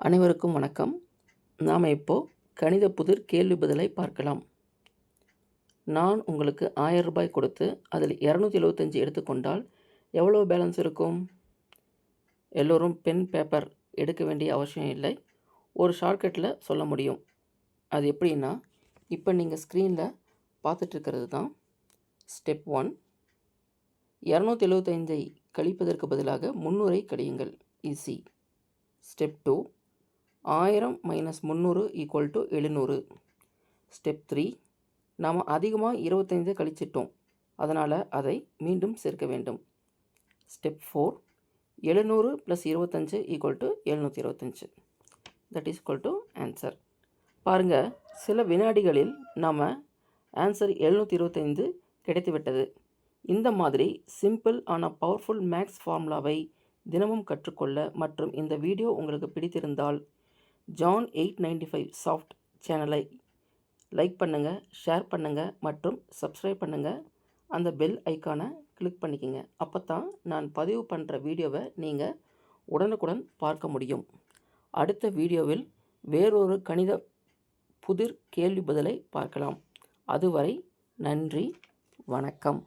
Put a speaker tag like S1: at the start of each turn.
S1: அனைவருக்கும் வணக்கம். நாம் இப்போது கணித புதிர் கேள்வி பதிலை பார்க்கலாம். நான் உங்களுக்கு 1000 ரூபாய் கொடுத்து அதில் 275 எடுத்துக்கொண்டால் எவ்வளோ பேலன்ஸ் இருக்கும்? எல்லோரும் பென் பேப்பர் எடுக்க வேண்டிய அவசியம் இல்லை. ஒரு ஷார்ட்கட்டில் சொல்ல முடியும். அது எப்படின்னா, இப்போ நீங்கள் ஸ்க்ரீனில் பார்த்துட்ருக்கிறது தான் ஸ்டெப் 1. 275ஐ கழிப்பதற்கு பதிலாக 300ஐ கழியுங்கள். ஈஸி. ஸ்டெப் 2. 1000 - 300 = 700. ஸ்டெப் 3. நாம் அதிகமாக 25 கழிச்சிட்டோம், அதனால் அதை மீண்டும் சேர்க்க வேண்டும். Step 4. 700 + 25 = 725. That is equal to answer. பாருங்கள், சில வினாடிகளில் நாம் ஆன்சர் 725 கிடைத்துவிட்டது. இந்த மாதிரி சிம்பிள் ஆனால் பவர்ஃபுல் மேக்ஸ் ஃபார்முலாவை தினமும் கற்றுக்கொள்ள மற்றும் இந்த வீடியோ உங்களுக்கு பிடித்திருந்தால் ஜான் 895 சாஃப்ட் சேனலை லைக் பண்ணுங்கள், ஷேர் பண்ணுங்கள் மற்றும் சப்ஸ்கிரைப் பண்ணுங்கள். அந்த பெல் ஐக்கானை கிளிக் பண்ணிக்கோங்க. அப்போ தான் நான் பதிவு பண்ணுற வீடியோவை நீங்கள் உடனுக்குடன் பார்க்க முடியும். அடுத்த வீடியோவில் வேறொரு கணித புதிர் கேள்வி பதிலை பார்க்கலாம். அதுவரை நன்றி, வணக்கம்.